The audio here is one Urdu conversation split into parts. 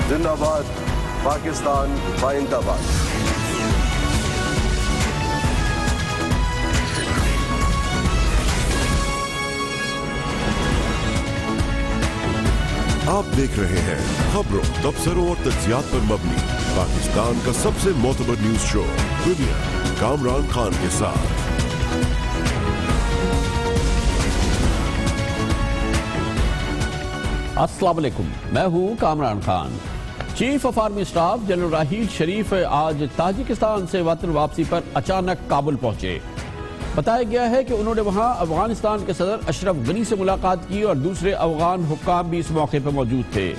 زندہ باد پاکستان بائندہ باد۔ آپ دیکھ رہے ہیں خبروں، تبصروں اور تجزیات پر مبنی پاکستان کا سب سے معتبر نیوز شو دنیا، کامران خان کے ساتھ۔ السلام علیکم، میں ہوں Kamran Khan. Chief of army staff general Raheel Sharif آج تاجکستان سے وطن واپسی پر اچانک کابل پہنچے۔ بتایا گیا ہے کہ انہوں نے وہاں افغانستان کے صدر اشرف غنی سے ملاقات کی اور دوسرے افغان حکام بھی اس موقع پر موجود تھے۔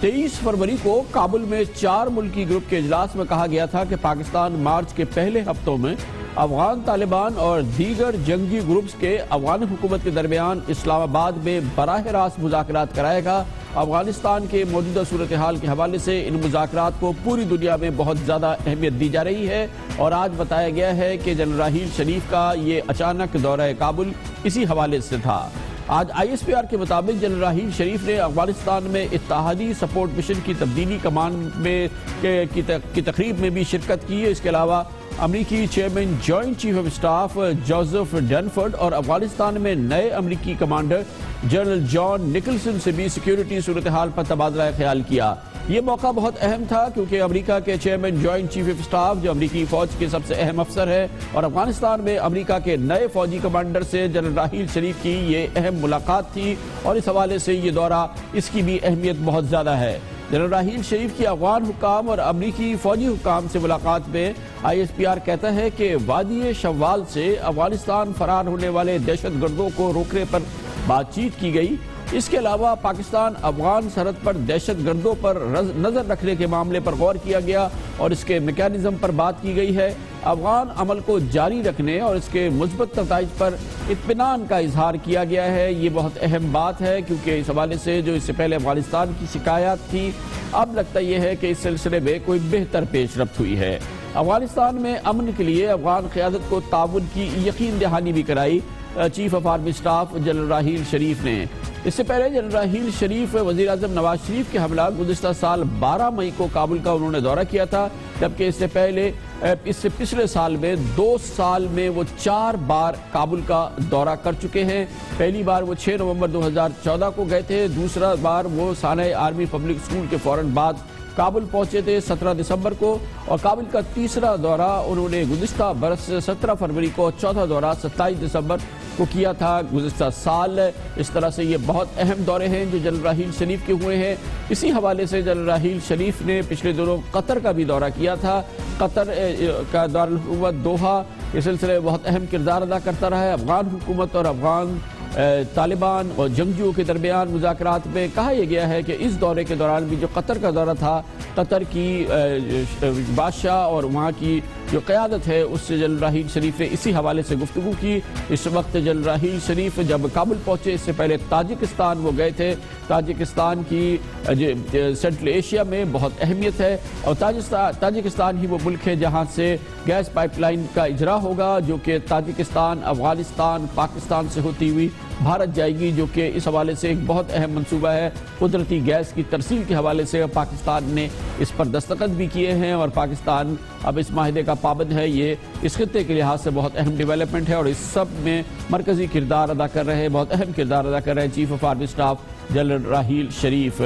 23 فروری کو کابل میں 4 ملکی گروپ کے اجلاس میں کہا گیا تھا کہ پاکستان مارچ کے پہلے ہفتوں میں افغان طالبان اور دیگر جنگی گروپس کے افغان حکومت کے درمیان اسلام آباد میں براہ راست مذاکرات کرائے گا۔ افغانستان کے موجودہ صورتحال کے حوالے سے ان مذاکرات کو پوری دنیا میں بہت زیادہ اہمیت دی جا رہی ہے، اور آج بتایا گیا ہے کہ جنرل راحیل شریف کا یہ اچانک دورہ کابل اسی حوالے سے تھا۔ آج ISPR کے مطابق جنرل راحیل شریف نے افغانستان میں اتحادی سپورٹ مشن کی تبدیلی کمان میں کی تقریب میں بھی شرکت کی ہے۔ اس کے علاوہ امریکی chairman joint chief of staff Joseph Dunford اور افغانستان میں نئے امریکی کمانڈر جنرل جان نکلسن سے بھی سیکیورٹی صورتحال پر تبادلہ خیال کیا۔ یہ موقع بہت اہم تھا کیونکہ امریکہ کے chairman joint chief of staff جو امریکی فوج کے سب سے اہم افسر ہے اور افغانستان میں امریکہ کے نئے فوجی کمانڈر سے جنرل راحیل شریف کی یہ اہم ملاقات تھی، اور اس حوالے سے یہ دورہ اس کی بھی اہمیت بہت زیادہ ہے۔ جنرل راحیل شریف کی افغان حکام اور امریکی فوجی حکام سے ملاقات میں ISPR کہتا ہے کہ وادی شوال سے افغانستان فرار ہونے والے دہشت گردوں کو روکنے پر بات چیت کی گئی۔ اس کے علاوہ پاکستان افغان سرحد پر دہشت گردوں پر نظر رکھنے کے معاملے پر غور کیا گیا اور اس کے میکانزم پر بات کی گئی ہے۔ افغان عمل کو جاری رکھنے اور اس کے مثبت نتائج پر اطمینان کا اظہار کیا گیا ہے۔ یہ بہت اہم بات ہے کیونکہ اس حوالے سے جو اس سے پہلے افغانستان کی شکایات تھی، اب لگتا یہ ہے کہ اس سلسلے میں کوئی بہتر پیش رفت ہوئی ہے۔ افغانستان میں امن کے لیے افغان قیادت کو تعاون کی یقین دہانی بھی کرائی chief of army staff general Raheel Sharif نے۔ اس سے پہلے جنرل راحیل شریف وزیر اعظم نواز شریف کے ہمراہ گزشتہ سال 12 مئی کو کابل کا انہوں نے دورہ کیا تھا، جبکہ اس سے پچھلے سال میں 2 سال میں وہ 4 بار کابل کا دورہ کر چکے ہیں۔ پہلی بار وہ 6 نومبر 2014 کو گئے تھے، دوسرا بار وہ سانحہ آرمی پبلک اسکول کے فوراً بعد کابل پہنچے تھے 17 دسمبر کو، اور کابل کا تیسرا دورہ انہوں نے گزشتہ برس 17 فروری کو، چوتھا دورہ 27 دسمبر کو کیا تھا گزشتہ سال۔ اس طرح سے یہ بہت اہم دورے ہیں جو جنرل راحیل شریف کے ہوئے ہیں۔ اسی حوالے سے جنرل راحیل شریف نے پچھلے دنوں قطر کا بھی دورہ کیا تھا۔ قطر کا دارالحکومت دوحہ اس سلسلے میں بہت اہم کردار ادا کرتا رہا ہے۔ افغان حکومت اور افغان طالبان اور جنگجوؤں کے درمیان مذاکرات میں کہا یہ گیا ہے کہ اس دورے کے دوران بھی جو قطر کا دورہ تھا، قطر کی بادشاہ اور وہاں کی جو قیادت ہے اس سے جنرل راحیل شریف نے اسی حوالے سے گفتگو کی۔ اس وقت جنرل راحیل شریف جب کابل پہنچے، اس سے پہلے تاجکستان وہ گئے تھے۔ تاجکستان کی سینٹرل ایشیا میں بہت اہمیت ہے، اور تاجکستان ہی وہ ملک ہے جہاں سے گیس پائپ لائن کا اجرا ہوگا، جو کہ تاجکستان، افغانستان، پاکستان سے ہوتی ہوئی بھارت جائے گی، جو کہ اس حوالے سے ایک بہت اہم منصوبہ ہے۔ قدرتی گیس کی ترسیل کے حوالے سے پاکستان نے اس پر دستخط بھی کیے ہیں، اور پاکستان اب اس معاہدے کا پابند ہے۔ یہ اس خطے کے لحاظ سے بہت اہم ڈیولپمنٹ ہے، اور اس سب میں مرکزی کردار ادا کر رہے ہیں، بہت اہم کردار ادا کر رہے ہیں chief of army staff general Raheel Sharif.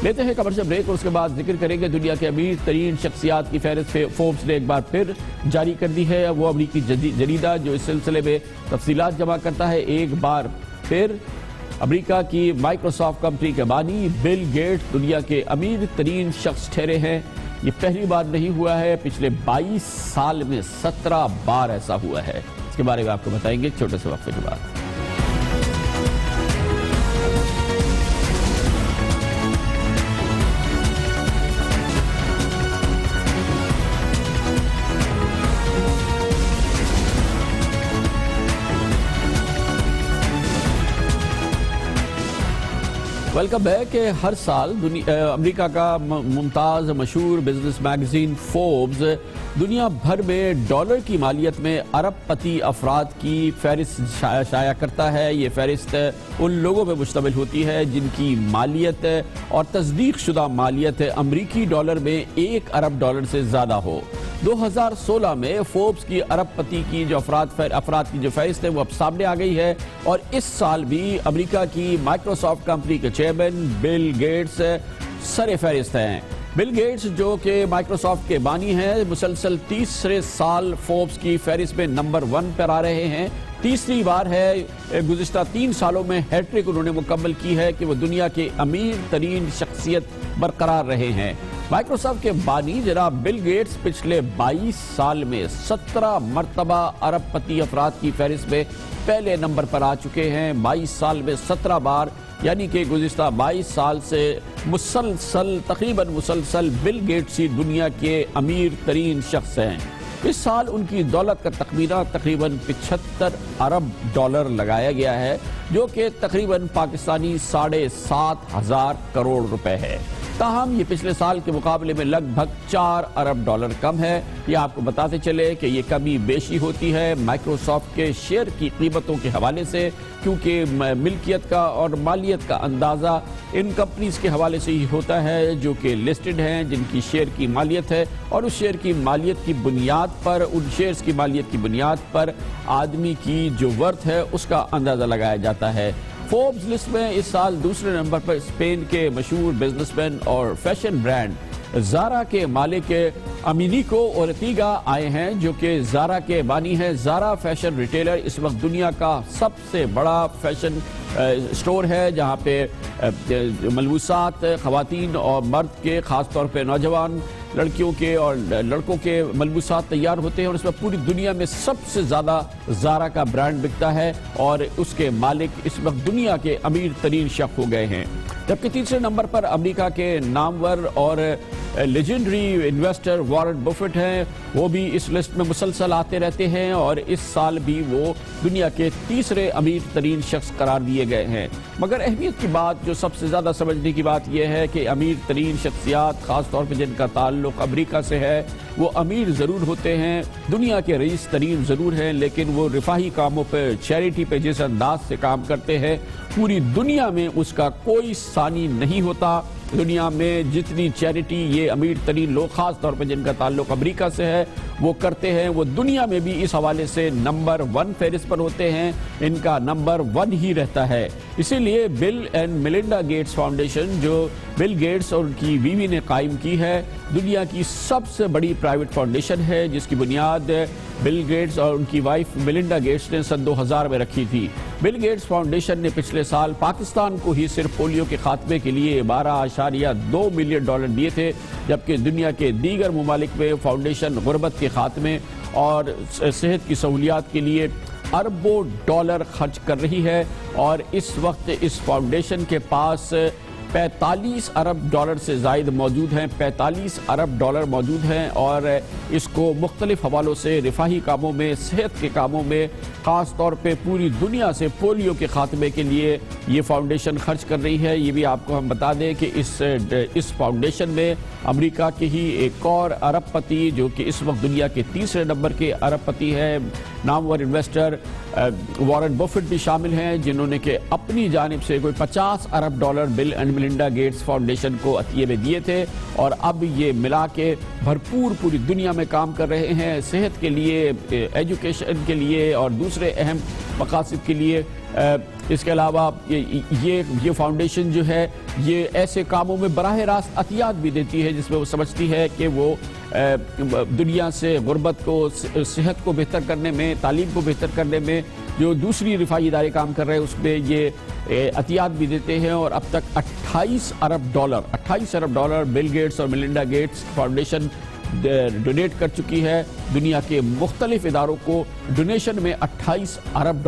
لیتے ہیں کمرشل بریک، اور اس کے بعد ذکر کریں گے دنیا کے امیر ترین شخصیات کی فہرست فوربس نے ایک بار پھر جاری کر دی ہے۔ وہ امریکی جریدہ جو اس سلسلے میں تفصیلات جمع کرتا ہے، ایک بار پھر امریکہ کی مائیکروسافٹ کمپنی کے بانی بل گیٹس دنیا کے امیر ترین شخص ٹھہرے ہیں۔ یہ پہلی بار نہیں ہوا ہے، پچھلے 22 سال میں 17 بار ایسا ہوا ہے۔ اس کے بارے میں آپ کو بتائیں گے چھوٹے سے وقفے کے بعد۔ Welcome back. ہر سال امریکہ کا ممتاز مشہور بزنس میگزین فوربز دنیا بھر میں ڈالر کی مالیت میں ارب پتی افراد کی فہرست شائع کرتا ہے. یہ فہرست ان لوگوں پہ مشتمل ہوتی ہے جن کی مالیت اور تصدیق شدہ مالیت امریکی ڈالر میں $1 ارب سے زیادہ ہو. 2016 میں فوربس کی ارب پتی کی جو افراد کی جو فہرست ہے وہ اب سامنے آ گئی ہے, اور اس سال بھی امریکہ کی مائیکروسافٹ کمپنی کے چیئرمین بل گیٹس سر فہرست ہیں. بل گیٹس جو کہ مائیکروسافٹ کے بانی ہیں, مسلسل تیسرے سال فوربس کی فہرست میں نمبر 1 پر آ رہے ہیں. تیسری بار ہے گزشتہ 3 سالوں میں ہیٹرک انہوں نے مکمل کی ہے کہ وہ دنیا کے امیر ترین شخصیت برقرار رہے ہیں. مائیکروسافٹ کے بانی جناب بل گیٹس پچھلے 22 سال میں 17 مرتبہ ارب پتی افراد کی فہرست میں پہلے نمبر پر آ چکے ہیں. 22 سال میں 17 بار, یعنی کہ گزشتہ 22 سال سے تقریباً مسلسل بل گیٹس ہی دنیا کے امیر ترین شخص ہیں. اس سال ان کی دولت کا تخمینہ تقریباً $75 ارب لگایا گیا ہے, جو کہ تقریباً پاکستانی 7,500 کروڑ روپے ہے. تاہم یہ پچھلے سال کے مقابلے میں لگ بھگ $4 ارب کم ہے. یہ آپ کو بتاتے چلے کہ یہ کمی بیشی ہوتی ہے مائیکروسافٹ کے شیئر کی قیمتوں کے حوالے سے, کیونکہ ملکیت کا اور مالیت کا اندازہ ان کمپنیز کے حوالے سے ہی ہوتا ہے جو کہ لسٹڈ ہیں, جن کی شیئر کی مالیت ہے, اور اس شیئر کی مالیت کی بنیاد پر, ان شیئرز کی مالیت کی بنیاد پر آدمی کی جو ورتھ ہے اس کا اندازہ لگایا جاتا ہے. فوربس لسٹ میں اس سال دوسرے نمبر پر اسپین کے مشہور بزنس مین اور فیشن برانڈ زارا کے مالک امینیکو اورتیگا آئے ہیں, جو کہ زارا کے بانی ہیں. زارا فیشن ریٹیلر اس وقت دنیا کا سب سے بڑا فیشن سٹور ہے, جہاں پہ ملبوسات خواتین اور مرد کے, خاص طور پہ نوجوان لڑکیوں کے اور لڑکوں کے ملبوسات تیار ہوتے ہیں, اور اس میں پوری دنیا میں سب سے زیادہ زارا کا برانڈ بکتا ہے, اور اس کے مالک اس وقت دنیا کے امیر ترین شخص ہو گئے ہیں. جبکہ تیسرے نمبر پر امریکہ کے نامور اور لیجنڈری انویسٹر وارن بفٹ ہیں. وہ بھی اس لسٹ میں مسلسل آتے رہتے ہیں, اور اس سال بھی وہ دنیا کے تیسرے امیر ترین شخص قرار دیے گئے ہیں. مگر اہمیت کی بات, جو سب سے زیادہ سمجھنے کی بات یہ ہے کہ امیر ترین شخصیات, خاص طور پہ جن کا تعلق امریکہ سے ہے, وہ امیر ضرور ہوتے ہیں, دنیا کے رئیس ترین ضرور ہیں, لیکن وہ رفاہی کاموں پہ, چیریٹی پہ جس انداز سے کام کرتے ہیں, پوری دنیا میں اس کا کوئی ثانی نہیں ہوتا. دنیا میں جتنی چیریٹی یہ امیر ترین لوگ, خاص طور پہ جن کا تعلق امریکہ سے ہے, وہ کرتے ہیں, وہ دنیا میں بھی اس حوالے سے نمبر 1 فہرست پر ہوتے ہیں. ان کا نمبر 1 ہی رہتا ہے. اسی لیے بل اینڈ میلنڈا گیٹس فاؤنڈیشن, جو بل گیٹس اور ان کی بیوی نے قائم کی ہے, دنیا کی سب سے بڑی پرائیویٹ فاؤنڈیشن ہے, جس کی بنیاد بل گیٹس اور ان کی وائف میلنڈا گیٹس نے سن 2000 میں رکھی تھی. بل گیٹس فاؤنڈیشن نے پچھلے سال پاکستان کو ہی صرف پولیو کے خاتمے کے لیے $12.2 ملین دیے تھے, جبکہ دنیا کے دیگر ممالک میں فاؤنڈیشن غربت کے خاتمے اور صحت کی سہولیات کے لیے اربوں ڈالر خرچ کر رہی ہے. اور اس وقت اس فاؤنڈیشن کے پاس $45 ارب سے زائد موجود ہیں, $45 ارب موجود ہیں, اور اس کو مختلف حوالوں سے رفاہی کاموں میں, صحت کے کاموں میں, خاص طور پہ پوری دنیا سے پولیو کے خاتمے کے لیے یہ فاؤنڈیشن خرچ کر رہی ہے. یہ بھی آپ کو ہم بتا دیں کہ اس فاؤنڈیشن میں امریکہ کے ہی ایک اور ارب پتی, جو کہ اس وقت دنیا کے تیسرے نمبر کے ارب پتی ہیں, نامور انویسٹر وارن بفٹ بھی شامل ہیں, جنہوں نے کہ اپنی جانب سے کوئی $50 ارب بل اینڈ میلنڈا گیٹس فاؤنڈیشن کو عطیے میں دیے تھے, اور اب یہ ملا کے بھرپور پوری دنیا میں کام کر رہے ہیں, صحت کے لیے, ایجوکیشن کے لیے اور دوسرے اہم مقاصد کے لیے. اس کے علاوہ یہ فاؤنڈیشن جو ہے یہ ایسے کاموں میں براہ راست عطیات بھی دیتی ہے جس میں وہ سمجھتی ہے کہ وہ دنیا سے غربت کو, صحت کو بہتر کرنے میں, تعلیم کو بہتر کرنے میں جو دوسری رفاہی ادارے کام کر رہے ہیں اس میں یہ عطیات بھی دیتے ہیں. اور اب تک $28 ارب بل گیٹس اور میلنڈا گیٹس فاؤنڈیشن ڈونیٹ کر چکی ہے. دنیا کے مختلف اداروں کو ڈونیشن میں $28 ارب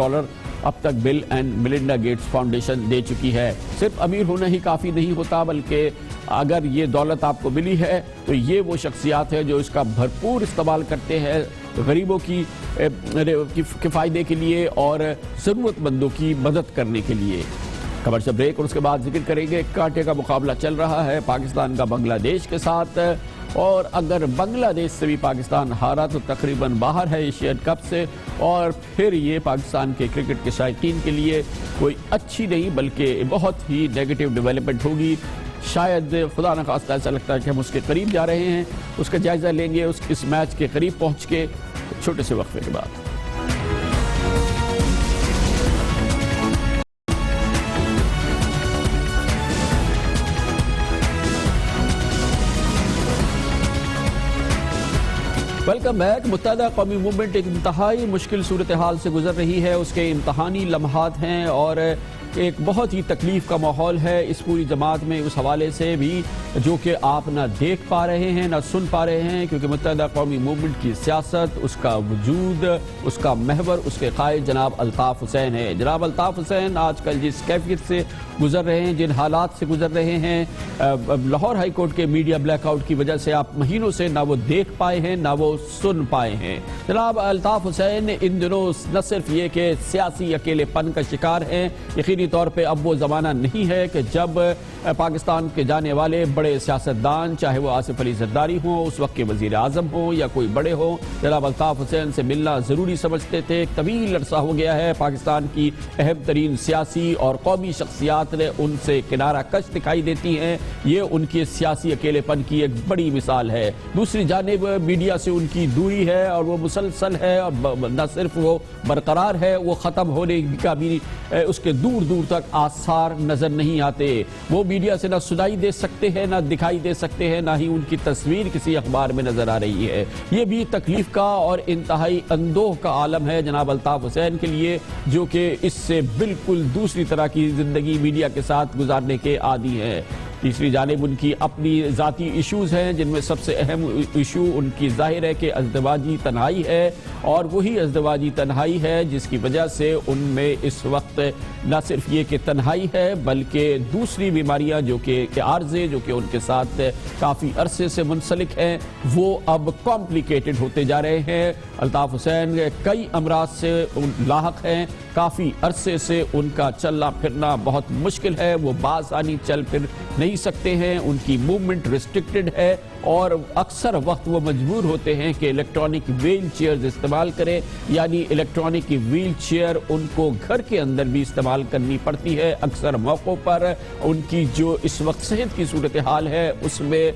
اب تک بل اینڈ میلنڈا گیٹس فاؤنڈیشن دے چکی ہے. صرف امیر ہونا ہی کافی نہیں ہوتا, بلکہ اگر یہ دولت آپ کو ملی ہے تو یہ وہ شخصیات ہیں جو اس کا بھرپور استعمال کرتے ہیں غریبوں کے فائدے کے لیے اور ضرورت مندوں کی مدد کرنے کے لیے. کمرشل بریک اور اس کے بعد ذکر کریں گے کانٹے کا مقابلہ چل رہا ہے پاکستان کا بنگلہ دیش کے ساتھ، اور اگر بنگلہ دیش سے بھی پاکستان ہارا تو تقریباً باہر ہے ایشین کپ سے، اور پھر یہ پاکستان کے کرکٹ کے شائقین کے لیے کوئی اچھی نہیں بلکہ بہت ہی نیگیٹو ڈیولپمنٹ ہوگی۔ شاید خدا نخواستہ ایسا لگتا ہے کہ ہم اس کے قریب جا رہے ہیں، اس کا جائزہ لیں گے اس میچ کے قریب پہنچ کے چھوٹے سے وقفے کے بعد۔ Welcome back. متحدہ قومی موومنٹ ایک انتہائی مشکل صورتحال سے گزر رہی ہے، اس کے امتحانی لمحات ہیں اور ایک بہت ہی تکلیف کا ماحول ہے اس پوری جماعت میں، اس حوالے سے بھی جو کہ آپ نہ دیکھ پا رہے ہیں نہ سن پا رہے ہیں، کیونکہ متحدہ قومی موومنٹ کی سیاست، اس کا وجود، اس کا محور، اس کے قائد جناب الطاف حسین ہے۔ جناب الطاف حسین آج کل جس کیفیت سے گزر رہے ہیں، جن حالات سے گزر رہے ہیں، لاہور ہائی کورٹ کے میڈیا بلیک آؤٹ کی وجہ سے آپ مہینوں سے نہ وہ دیکھ پائے ہیں نہ وہ سن پائے ہیں۔ جناب الطاف حسین ان دنوں نہ صرف یہ کہ سیاسی اکیلے پن کا شکار ہیں، یقینی طور پہ اب وہ زمانہ نہیں ہے کہ جب پاکستان کے جانے والے بڑے سیاستدان، چاہے وہ آصف علی زرداری ہوں، اس وقت کے وزیر اعظم ہوں یا کوئی بڑے ہوں، جناب الطاف حسین سے ملنا ضروری سمجھتے تھے۔ ایک طویل عرصہ ہو گیا ہے پاکستان کی اہم ترین سیاسی اور قومی شخصیات نے ان سے کنارہ کش دکھائی دیتی ہیں، یہ ان کے سیاسی اکیلے پن کی ایک بڑی مثال ہے۔ دوسری جانب میڈیا سے ان کی دوری ہے اور وہ مسلسل ہے، اور نہ صرف وہ برقرار ہے، وہ ختم ہونے کا بھی اس کے دور دور تک آثار نظر نہیں آتے۔ وہ میڈیا سے نہ سنائی دے سکتے ہیں، نہ دکھائی دے سکتے ہیں، نہ ہی ان کی تصویر کسی اخبار میں نظر آ رہی ہے۔ یہ بھی تکلیف کا اور انتہائی اندوہ کا عالم ہے جناب الطاف حسین کے لیے، جو کہ اس سے بالکل دوسری طرح کی زندگی میڈیا کے ساتھ گزارنے کے عادی ہیں۔ تیسری جانب ان کی اپنی ذاتی ایشوز ہیں، جن میں سب سے اہم ایشو ان کی ظاہر ہے کہ ازدواجی تنہائی ہے، اور وہی ازدواجی تنہائی ہے جس کی وجہ سے ان میں اس وقت نہ صرف یہ کہ تنہائی ہے بلکہ دوسری بیماریاں جو کہ عارضے جو کہ ان کے ساتھ کافی عرصے سے منسلک ہیں، وہ اب کمپلیکیٹڈ ہوتے جا رہے ہیں۔ الطاف حسین کئی امراض سے لاحق ہیں، کافی عرصے سے ان کا چلنا پھرنا بہت مشکل ہے، وہ بآسانی چل پھر نہیں سکتے ہیں، ان کی موومنٹ ریسٹرکٹڈ ہے، اور اکثر وقت وہ مجبور ہوتے ہیں کہ الیکٹرانک ویل چیئرز استعمال کریں، یعنی الیکٹرانک ویل چیئر ان کو گھر کے اندر بھی استعمال کرنی پڑتی ہے۔ اکثر موقعوں پر ان کی جو اس وقت صحت کی صورتحال ہے اس میں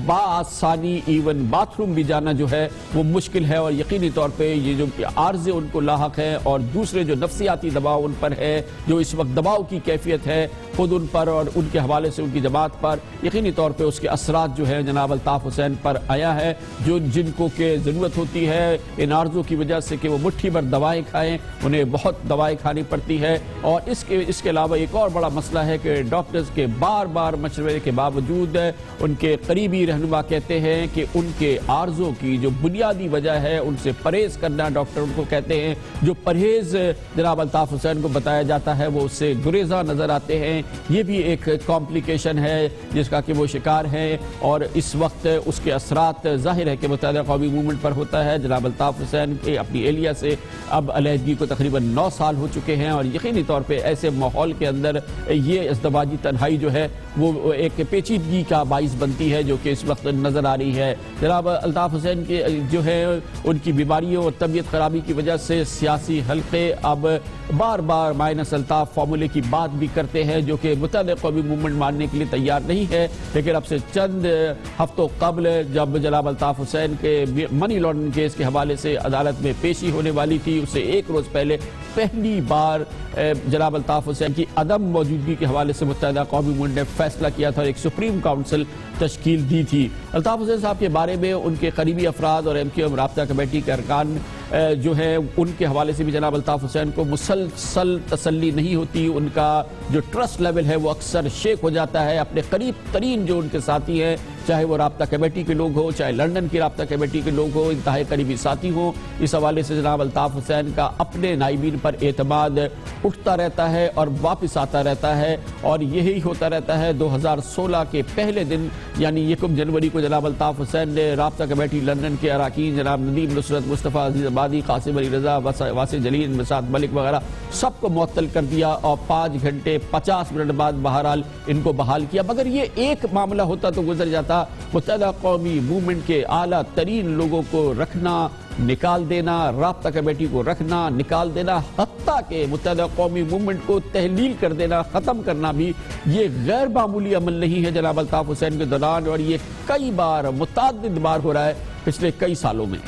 بآسانی ایون باتھ روم بھی جانا جو ہے وہ مشکل ہے، اور یقینی طور پہ یہ جو عارضے ان کو لاحق ہیں اور دوسرے جو نفسیاتی دباؤ ان پر ہے، جو اس وقت دباؤ کی کیفیت ہے خود ان پر اور ان کے حوالے سے ان کی جماعت پر، یقینی طور پہ اس کے اثرات جو ہے جناب الطاف حسین پر آیا ہے، جن کو کہ ضرورت ہوتی ہے ان عارضوں کی وجہ سے کہ وہ مٹھی بھر دوائیں کھائیں، انہیں بہت دوائیں کھانی پڑتی ہے۔ اور اس کے علاوہ ایک اور بڑا مسئلہ ہے کہ ڈاکٹرز کے بار بار مشورے کے باوجود ان کے قریبی رہنما کہتے ہیں کہ ان کے عارضوں کی جو بنیادی وجہ ہے ان سے پرہیز کرنا، ڈاکٹر ان کو کہتے ہیں، جو پرہیز جناب الطاف حسین کو بتایا جاتا ہے وہ اس سے گریزاں نظر آتے ہیں۔ یہ بھی ایک کمپلیکیشن ہے جس کا کہ وہ شکار ہیں، اور اس وقت اس کے اثرات ظاہر ہے کہ متحدہ قومی موومنٹ پر ہوتا ہے۔ جناب الطاف حسین کے اپنی اہلیہ سے اب علیحدگی کو تقریباً 9 سال ہو چکے ہیں، اور یقینی طور پہ ایسے ماحول کے اندر یہ ازدواجی تنہائی جو ہے وہ ایک پیچیدگی کا باعث بنتی ہے جو کہ اس وقت نظر آ رہی ہے۔ جناب الطاف حسین کے جو ہے ان کی بیماریوں اور طبیعت خرابی کی وجہ سے سیاسی حلقے اب بار بار مائنس الطاف فارمولے کی بات بھی کرتے ہیں، جو کہ متحدہ قومی موومنٹ ماننے کے لیے تیار نہیں ہے۔ لیکن اب سے چند ہفتوں قبل جب جناب الطاف حسین کے منی لانڈرنگ کیس کے حوالے سے عدالت میں پیشی ہونے والی تھی، اس سے ایک روز پہلے پہلی بار جناب الطاف حسین کی عدم موجودگی کے حوالے سے متحدہ قومی موومنٹ نے فیصلہ کیا تھا اور ایک سپریم کاؤنسل تشکیل دی تھی۔ الطاف حسین صاحب کے بارے میں ان کے قریبی افراد اور MQM رابطہ کمیٹی کے ارکان جو ہے ان کے حوالے سے بھی جناب الطاف حسین کو مسلسل تسلی نہیں ہوتی، ان کا جو ٹرسٹ لیول ہے وہ اکثر شیک ہو جاتا ہے۔ اپنے قریب ترین جو ان کے ساتھی ہیں، چاہے وہ رابطہ کمیٹی کے لوگ ہوں، چاہے لندن کی رابطہ کمیٹی کے لوگ ہوں، انتہائی قریبی ساتھی ہوں۔ اس حوالے سے جناب الطاف حسین کا اپنے نائبین پر اعتماد اٹھتا رہتا ہے اور واپس آتا رہتا ہے، اور یہی ہوتا رہتا ہے۔ 2016 کے پہلے دن یعنی 1 جنوری کو جناب الطاف حسین نے رابطہ کمیٹی لندن کے اراکین جناب ندیم نصرت، مصطفیٰ عزیز آبادی، قاسم علی رضا، واسع جلیل، مسعد ملک وغیرہ سب کو معطل کر دیا اور 5 گھنٹے 50 منٹ بعد بہرحال ان کو بحال کیا۔ مگر یہ ایک معاملہ ہوتا تو گزر جاتا، متحدہ قومی موومنٹ کے اعلیٰ ترین لوگوں کو رکھنا، نکال دینا، رابطہ کمیٹی کو رکھنا، نکال دینا، حتیٰ کہ متحدہ قومی موومنٹ کو تحلیل کر دینا، ختم کرنا بھی یہ غیر معمولی عمل نہیں ہے جناب الطاف حسین کے دوران، اور یہ کئی بار متعدد بار ہو رہا ہے پچھلے کئی سالوں میں۔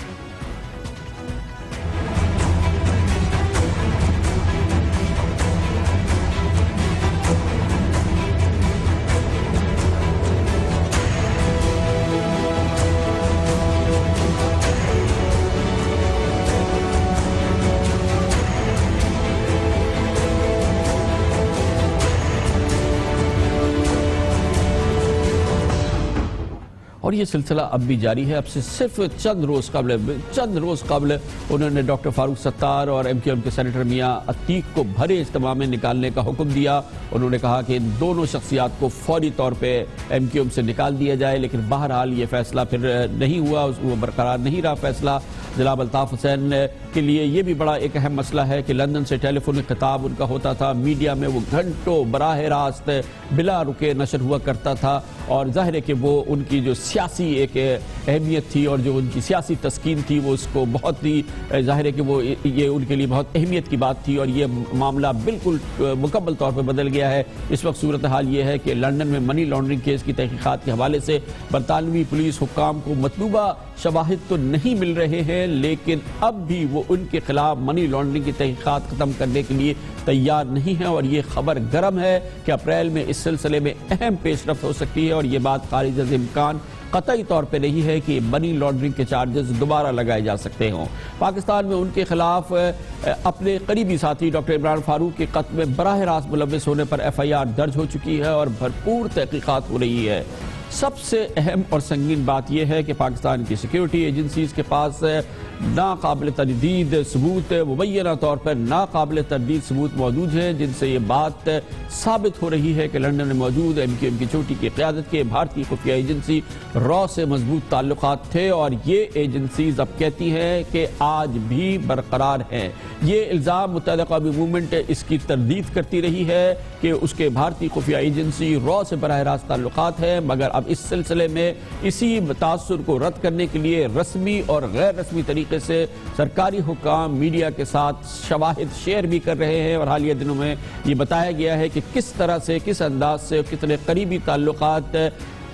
اور یہ سلسلہ اب بھی جاری ہے۔ اب سے صرف چند روز قبل انہوں نے ڈاکٹر فاروق ستار اور ایم کیو ایم کے سینیٹر میاں عتیق کو بھرے اجتماع میں نکالنے کا حکم دیا۔ انہوں نے کہا کہ دونوں شخصیات کو فوری طور پہ ایم کیو ایم سے نکال دیا جائے، لیکن بہرحال یہ فیصلہ پھر نہیں ہوا، وہ برقرار نہیں رہا فیصلہ۔ جناب الطاف حسین کے لیے یہ بھی بڑا ایک اہم مسئلہ ہے کہ لندن سے ٹیلی فون خطاب ان کا ہوتا تھا، میڈیا میں وہ گھنٹوں براہ راست بلا رکے نشر ہوا کرتا تھا، اور ظاہر ہے کہ وہ ان کی جو سیاسی ایک اہمیت تھی اور جو ان کی سیاسی تسکین تھی وہ اس کو بہت ہی ظاہر ہے کہ وہ یہ ان کے لیے بہت اہمیت کی بات تھی، اور یہ معاملہ بالکل مکمل طور پہ بدل گیا ہے۔ اس وقت صورتحال یہ ہے کہ لندن میں منی لانڈرنگ کیس کی تحقیقات کے حوالے سے برطانوی پولیس حکام کو مطلوبہ شواہد تو نہیں مل رہے ہیں، لیکن اب بھی وہ ان کے خلاف منی لانڈرنگ کی تحقیقات ختم کرنے کے لیے تیار نہیں ہے، اور یہ خبر گرم ہے کہ اپریل میں اس سلسلے میں اہم پیش رفت ہو سکتی ہے، اور یہ بات خارج از امکان قطعی طور پہ نہیں ہے کہ منی لانڈرنگ کے چارجز دوبارہ لگائے جا سکتے ہوں۔ پاکستان میں ان کے خلاف اپنے قریبی ساتھی ڈاکٹر عمران فاروق کے قتل میں براہ راست ملوث ہونے پر ایف آئی آر درج ہو چکی ہے اور بھرپور تحقیقات ہو رہی ہے۔ سب سے اہم اور سنگین بات یہ ہے کہ پاکستان کی سیکیورٹی ایجنسیز کے پاس ناقابل تردید ثبوت، مبینہ طور پر ناقابل تردید ثبوت موجود ہیں، جن سے یہ بات ثابت ہو رہی ہے کہ لندن میں موجود ایم کیو ایم کی چوٹی کی قیادت کے بھارتی خفیہ ایجنسی را سے مضبوط تعلقات تھے، اور یہ ایجنسیز اب کہتی ہیں کہ آج بھی برقرار ہیں۔ یہ الزام متحدہ قومی موومنٹ اس کی تردید کرتی رہی ہے کہ اس کے بھارتی خفیہ ایجنسی را سے براہ راست تعلقات ہیں، مگر اب اس سلسلے میں اسی تاثر کو رد کرنے کے لیے رسمی اور غیر رسمی طریقے سے سرکاری حکام میڈیا کے ساتھ شواہد شیئر بھی کر رہے ہیں، اور حالیہ دنوں میں یہ بتایا گیا ہے کہ کس طرح سے، کس انداز سے، کتنے قریبی تعلقات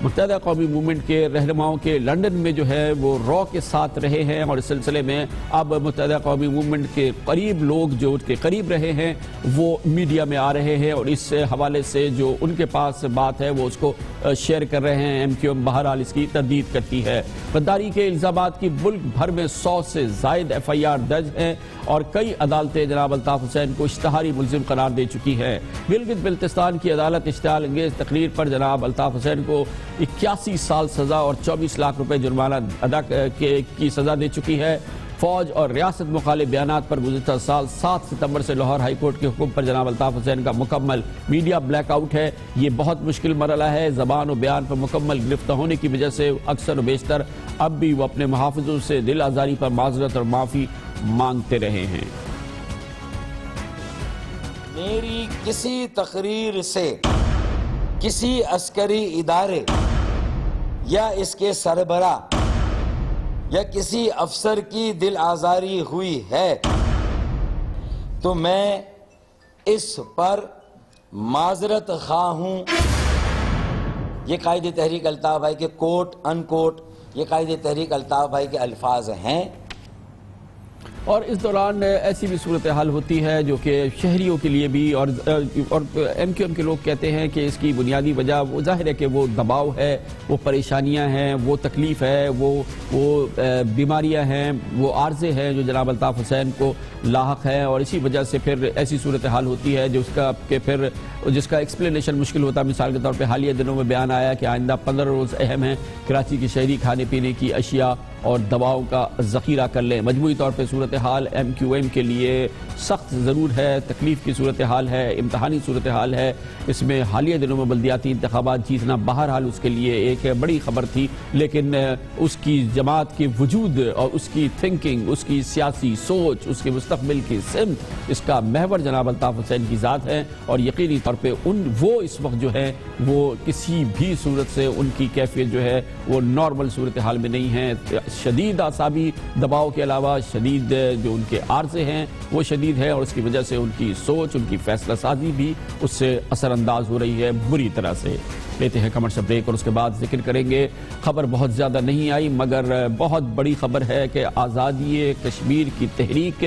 متحدہ قومی موومنٹ کے رہنماؤں کے لندن میں جو ہے وہ را کے ساتھ رہے ہیں، اور اس سلسلے میں اب متحدہ قومی موومنٹ کے قریب لوگ جو اس کے قریب رہے ہیں وہ میڈیا میں آ رہے ہیں، اور اس حوالے سے جو ان کے پاس بات ہے وہ اس کو شیئر کر رہے ہیں۔ ایم کیو ایم بہرحال اس کی تردید کرتی ہے۔ غداری کے الزامات کی ملک بھر میں 100 سے زائد ایف آئی آر درج ہیں، اور کئی عدالتیں جناب الطاف حسین کو اشتہاری ملزم قرار دے چکی ہیں۔ گلگت بلتستان کی عدالت اشتعال انگیز تقریر پر جناب الطاف حسین کو 81 سال سزا اور 24 لاکھ روپے جرمانہ ادا کی سزا دے چکی ہے۔ فوج اور ریاست مخالف بیانات پر گزشتہ سال 7 ستمبر سے لاہور ہائی کورٹ کے حکم پر جناب الطاف حسین کا مکمل میڈیا بلیک آؤٹ ہے۔ یہ بہت مشکل مرحلہ ہے۔ زبان و بیان پر مکمل گرفتار ہونے کی وجہ سے اکثر و بیشتر اب بھی وہ اپنے محافظوں سے دل آزاری پر معذرت اور معافی مانگتے رہے ہیں۔ میری کسی تقریر سے کسی عسکری ادارے یا اس کے سربراہ یا کسی افسر کی دل آزاری ہوئی ہے تو میں اس پر معذرت خواہ ہوں۔ یہ قائد تحریک الطاف بھائی کے کوٹ ان کوٹ یہ قائد تحریک الطاف بھائی کے الفاظ ہیں۔ اور اس دوران ایسی بھی صورتحال ہوتی ہے جو کہ شہریوں کے لیے بھی اور ایم کیو ایم کے لوگ کہتے ہیں کہ اس کی بنیادی وجہ وہ ظاہر ہے کہ وہ دباؤ ہے، وہ پریشانیاں ہیں، وہ تکلیف ہے، وہ بیماریاں ہیں، وہ عارضے ہیں جو جناب الطاف حسین کو لاحق ہیں، اور اسی وجہ سے پھر ایسی صورتحال ہوتی ہے جس کا ایکسپلینیشن مشکل ہوتا ہے۔ مثال کے طور پہ حالیہ دنوں میں بیان آیا کہ آئندہ 15 روز اہم ہیں، کراچی کی شہری کھانے پینے کی اشیاء اور دواؤں کا ذخیرہ کر لیں۔ مجموعی طور پہ صورتحال ایم کیو ایم کے لیے سخت ضرور ہے، تکلیف کی صورتحال ہے، امتحانی صورتحال ہے۔ اس میں حالیہ دنوں میں بلدیاتی انتخابات جیتنا بہرحال اس کے لیے ایک بڑی خبر تھی، لیکن اس کی جماعت کے وجود اور اس کی تھنکنگ، اس کی سیاسی سوچ، اس کے مستقبل کی سمت، اس کا محور جناب الطاف حسین کی ذات ہے، اور یقینی طور پہ وہ اس وقت جو ہے وہ کسی بھی صورت سے ان کی کیفیت جو ہے وہ نارمل صورتحال میں نہیں ہے۔ شدید اعصابی دباؤ کے علاوہ شدید جو ان کے عارضے ہیں وہ شدید ہے، اور اس کی وجہ سے ان کی سوچ، ان کی فیصلہ سازی بھی اس سے اثر انداز ہو رہی ہے بری طرح سے۔ لیتے ہیں کمرشل بریک اور اس کے بعد ذکر کریں گے۔ خبر بہت زیادہ نہیں آئی مگر بہت بڑی خبر ہے کہ آزادی کشمیر کی تحریک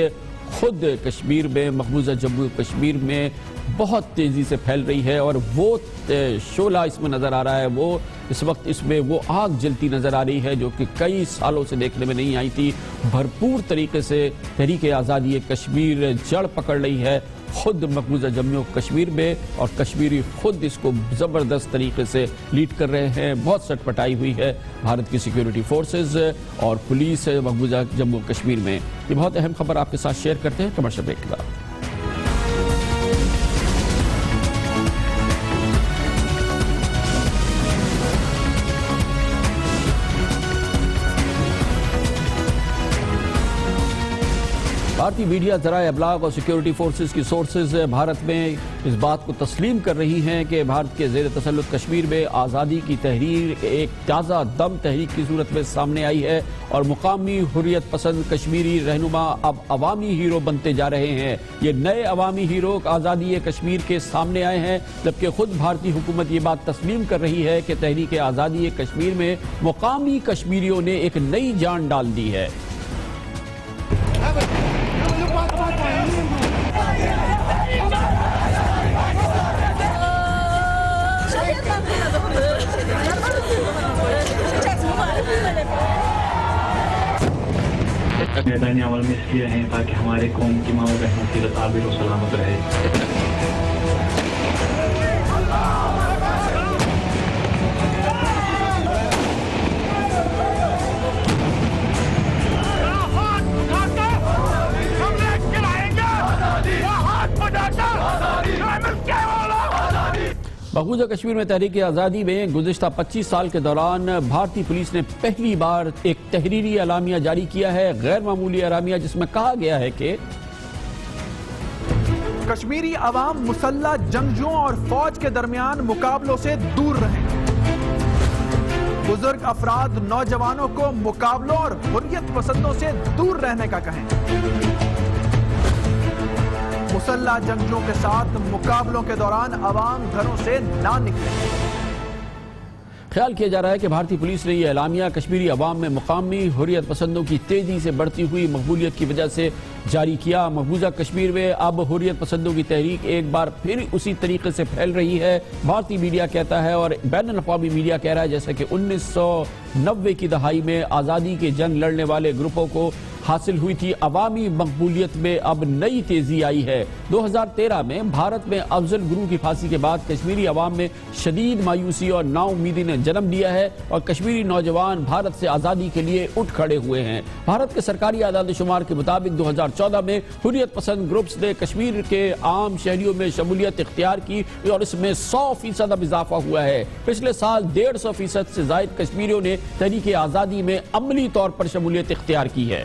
خود کشمیر میں، مقبوضہ جموں کشمیر میں بہت تیزی سے پھیل رہی ہے، اور وہ شعلہ اس میں نظر آ رہا ہے، وہ اس وقت اس میں وہ آگ جلتی نظر آ رہی ہے جو کہ کئی سالوں سے دیکھنے میں نہیں آئی تھی۔ بھرپور طریقے سے تحریک آزادی کشمیر جڑ پکڑ رہی ہے خود مقبوضہ جموں کشمیر میں، اور کشمیری خود اس کو زبردست طریقے سے لیڈ کر رہے ہیں۔ بہت سٹ پٹائی ہوئی ہے بھارت کی سیکیورٹی فورسز اور پولیس مقبوضہ جموں کشمیر میں۔ یہ بہت اہم خبر آپ کے ساتھ شیئر کرتے ہیں کمرشل بریک کے بعد۔ بھارتی میڈیا، ذرائع ابلاغ اور سیکیورٹی فورسز کی سورسز بھارت میں اس بات کو تسلیم کر رہی ہیں کہ بھارت کے زیر تسلط کشمیر میں آزادی کی تحریک ایک تازہ دم تحریک کی صورت میں سامنے آئی ہے، اور مقامی حریت پسند کشمیری رہنما اب عوامی ہیرو بنتے جا رہے ہیں۔ یہ نئے عوامی ہیرو آزادی کشمیر کے سامنے آئے ہیں، جبکہ خود بھارتی حکومت یہ بات تسلیم کر رہی ہے کہ تحریک آزادی کشمیر میں مقامی کشمیریوں نے ایک نئی جان ڈال دی ہے۔ میدانی عمل میں اس لیے ہیں تاکہ ہمارے قوم کی ماں و بہنوں کی رتابر و سلامت رہے۔ مقبوضہ کشمیر میں تحریک آزادی میں گزشتہ 25 سال کے دوران بھارتی پولیس نے پہلی بار ایک تحریری اعلامیہ جاری کیا ہے، غیر معمولی اعلامیہ، جس میں کہا گیا ہے کہ کشمیری عوام مسلح جنگجوؤں اور فوج کے درمیان مقابلوں سے دور رہیں۔ بزرگ افراد نوجوانوں کو مقابلوں اور حریت پسندوں سے دور رہنے کا کہیں۔ مسلح جنگجوؤں کے ساتھ مقابلوں کے دوران عوام گھروں سے نہ نکلیں۔ خیال کیا جا رہا ہے کہ بھارتی پولیس نے یہ اعلامیہ کشمیری عوام میں مقامی حریت پسندوں کی تیزی سے بڑھتی ہوئی مقبولیت کی وجہ سے جاری کیا۔ مقبوضہ کشمیر میں اب حریت پسندوں کی تحریک ایک بار پھر اسی طریقے سے پھیل رہی ہے۔ بھارتی میڈیا کہتا ہے اور بین الاقوامی میڈیا کہہ رہا ہے جیسا کہ 1990 کی دہائی میں آزادی کے جنگ لڑنے والے گروپوں کو حاصل ہوئی تھی عوامی مقبولیت میں اب نئی تیزی آئی ہے۔ 2013 میں بھارت میں افضل گرو کی پھانسی کے بعد کشمیری عوام میں شدید مایوسی اور نا امیدی نے جنم لیا ہے، اور کشمیری نوجوان بھارت سے آزادی کے لیے اٹھ کھڑے ہوئے ہیں۔ بھارت کے سرکاری اعداد و شمار کے مطابق 2014 میں حریت پسند گروپس نے کشمیر کے عام شہریوں میں شمولیت اختیار کی، اور اس میں 100% اب اضافہ ہوا ہے۔ پچھلے سال 150% سے زائد کشمیریوں نے تحریک آزادی میں عملی طور پر شمولیت اختیار کی ہے۔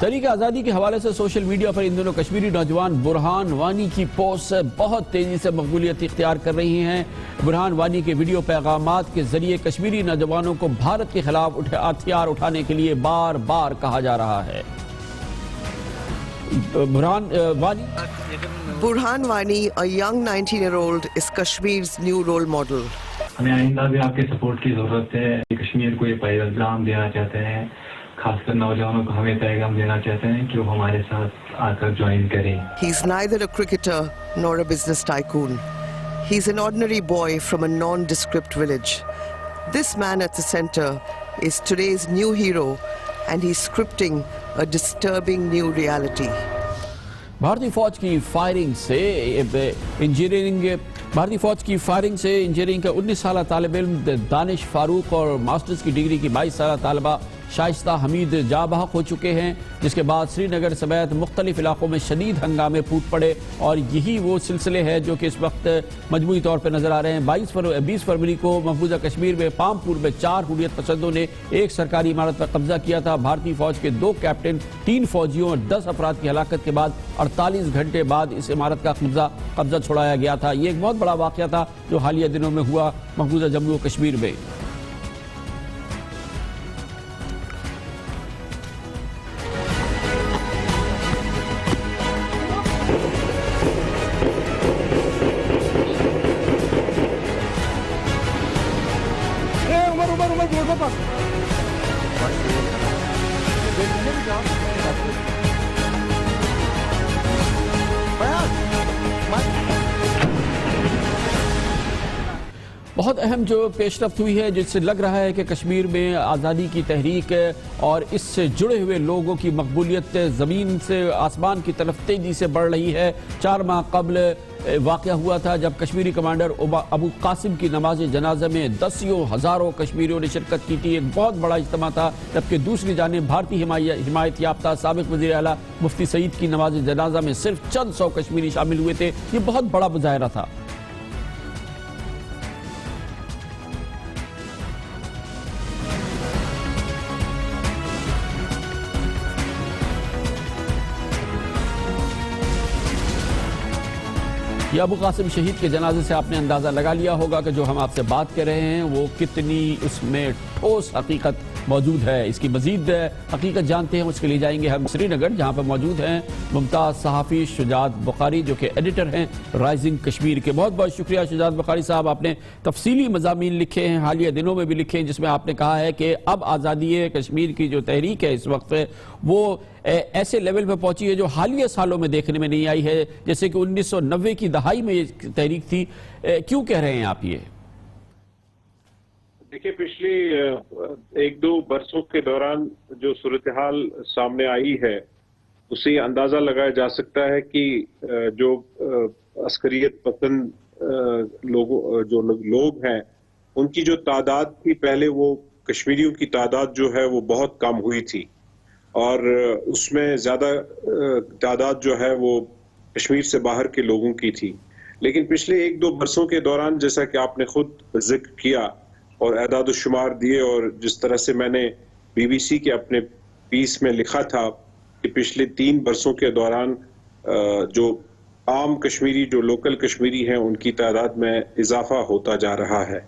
تحریک آزادی کے حوالے سے سوشل میڈیا پر ان دنوں کشمیری نوجوان برہان وانی کی پوسٹ بہت تیزی سے مقبولیت اختیار کر رہی ہیں۔ برہان وانی کے ویڈیو پیغامات کے ذریعے کشمیری نوجوانوں کو بھارت کے خلاف ہتھیار اٹھانے کے لیے بار بار کہا جا رہا ہے۔ Burhan Wani, a young 19-year-old, is Kashmir's new role model. ہمیں آئندہ بھی آپ کے سپورٹ کی ضرورت ہے۔ کشمیر کو یہ پیغام دینا چاہتے ہیں، خاص کر نوجوانوں کو ہمیں پیغام دینا چاہتے ہیں کہ وہ ہمارے ساتھ آ کر جوائن کریں۔ He's neither a cricketer nor a business tycoon. He's an ordinary boy from a nondescript village. This man at the center is today's new hero, and he's scripting a disturbing new reality. بھارتی فوج کی فائرنگ سے انجینئرنگ کا 19 سالہ طالب علم دانش فاروق اور ماسٹرز کی ڈگری کی 22 سالہ طالبہ شائستہ حمید جاں بحق ہو چکے ہیں، جس کے بعد سری نگر سمیت مختلف علاقوں میں شدید ہنگامے پھوٹ پڑے، اور یہی وہ سلسلے ہیں جو کہ اس وقت مجموعی طور پہ نظر آ رہے ہیں۔ 20 فروری کو محفوظہ کشمیر میں پامپور میں 4 حریت پسندوں نے ایک سرکاری عمارت پر قبضہ کیا تھا۔ بھارتی فوج کے 2 کیپٹن، 3 فوجیوں اور 10 افراد کی ہلاکت کے بعد 48 گھنٹے بعد اس عمارت کا قبضہ چھڑایا گیا تھا۔ یہ ایک بہت بڑا واقعہ تھا جو حالیہ دنوں میں ہوا محفوظہ جموں و کشمیر میں۔ بہت اہم جو پیش رفت ہوئی ہے، جس سے لگ رہا ہے کہ کشمیر میں آزادی کی تحریک اور اس سے جڑے ہوئے لوگوں کی مقبولیت زمین سے آسمان کی طرف تیزی سے بڑھ رہی ہے۔ 4 ماہ قبل واقعہ ہوا تھا جب کشمیری کمانڈر ابو قاسم کی نماز جنازہ میں دسیوں ہزاروں کشمیریوں نے شرکت کی تھی۔ ایک بہت بڑا اجتماع تھا، جبکہ دوسری جانب بھارتی حمایت یافتہ سابق وزیر اعلیٰ مفتی سعید کی نماز جنازہ میں صرف چند 100 کشمیری شامل ہوئے تھے۔ یہ بہت بڑا مظاہرہ تھا۔ یہ ابو قاسم شہید کے جنازے سے آپ نے اندازہ لگا لیا ہوگا کہ جو ہم آپ سے بات کر رہے ہیں وہ کتنی اس میں ٹھوس حقیقت موجود ہے۔ اس کی مزید حقیقت جانتے ہیں، اس کے لیے جائیں گے ہم سری نگر، جہاں پر موجود ہیں ممتاز صحافی شجاعت بخاری جو کہ ایڈیٹر ہیں رائزنگ کشمیر کے۔ بہت بہت شکریہ شجاعت بخاری صاحب، آپ نے تفصیلی مضامین لکھے ہیں، حالیہ دنوں میں بھی لکھے ہیں، جس میں آپ نے کہا ہے کہ اب آزادی کشمیر کی جو تحریک ہے اس وقت وہ ایسے لیول پہ پہنچی ہے جو حالیہ سالوں میں دیکھنے میں نہیں آئی ہے، جیسے کہ 1990 کی دہائی میں یہ تحریک تھی۔ کیوں کہہ رہے ہیں آپ یہ؟ دیکھیں، پچھلی 1-2 برسوں کے دوران جو صورتحال سامنے آئی ہے اس سے اندازہ لگایا جا سکتا ہے کہ جو عسکریت پسند لوگ ہیں ان کی جو تعداد تھی پہلے، وہ کشمیریوں کی تعداد جو ہے وہ بہت کم ہوئی تھی، اور اس میں زیادہ تعداد جو ہے وہ کشمیر سے باہر کے لوگوں کی تھی۔ لیکن پچھلے 1-2 برسوں کے دوران، جیسا کہ آپ نے خود ذکر کیا اور اعداد و شمار دیے، اور جس طرح سے میں نے BBC کے اپنے پیس میں لکھا تھا کہ پچھلے 3 برسوں کے دوران جو عام کشمیری، جو لوکل کشمیری ہیں، ان کی تعداد میں اضافہ ہوتا جا رہا ہے،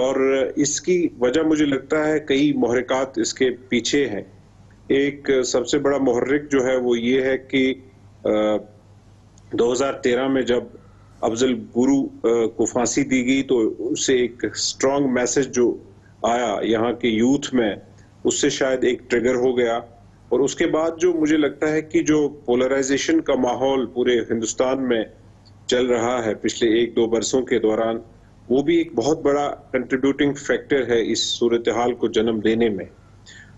اور اس کی وجہ مجھے لگتا ہے کئی محرکات اس کے پیچھے ہیں۔ ایک سب سے بڑا محرک جو ہے وہ یہ ہے کہ 2013 میں جب افضل گرو کو پھانسی دی گئی تو اس سے ایک سٹرونگ میسج جو آیا یہاں کے یوتھ میں، اس سے شاید ایک ٹریگر ہو گیا، اور اس کے بعد جو مجھے لگتا ہے کہ جو پولرائزیشن کا ماحول پورے ہندوستان میں چل رہا ہے پچھلے 1-2 برسوں کے دوران، وہ بھی ایک بہت بڑا کنٹریبیوٹنگ فیکٹر ہے اس صورتحال کو جنم دینے میں۔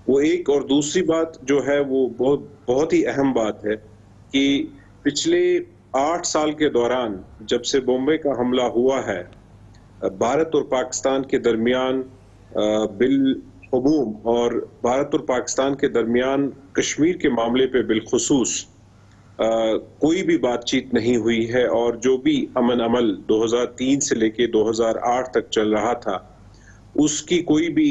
وہ ایک، اور دوسری بات جو ہے وہ بہت ہی اہم بات ہے کہ پچھلے 8 سال کے دوران جب سے بمبئی کا حملہ ہوا ہے، بھارت اور پاکستان کے درمیان بالعموم اور بھارت اور پاکستان کے درمیان کشمیر کے معاملے پہ بالخصوص کوئی بھی بات چیت نہیں ہوئی ہے، اور جو بھی امن عمل 2003 سے لے کے 2008 تک چل رہا تھا اس کی کوئی بھی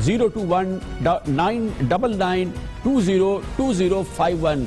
021-999-202051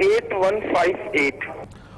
8158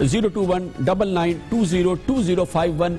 02199202051।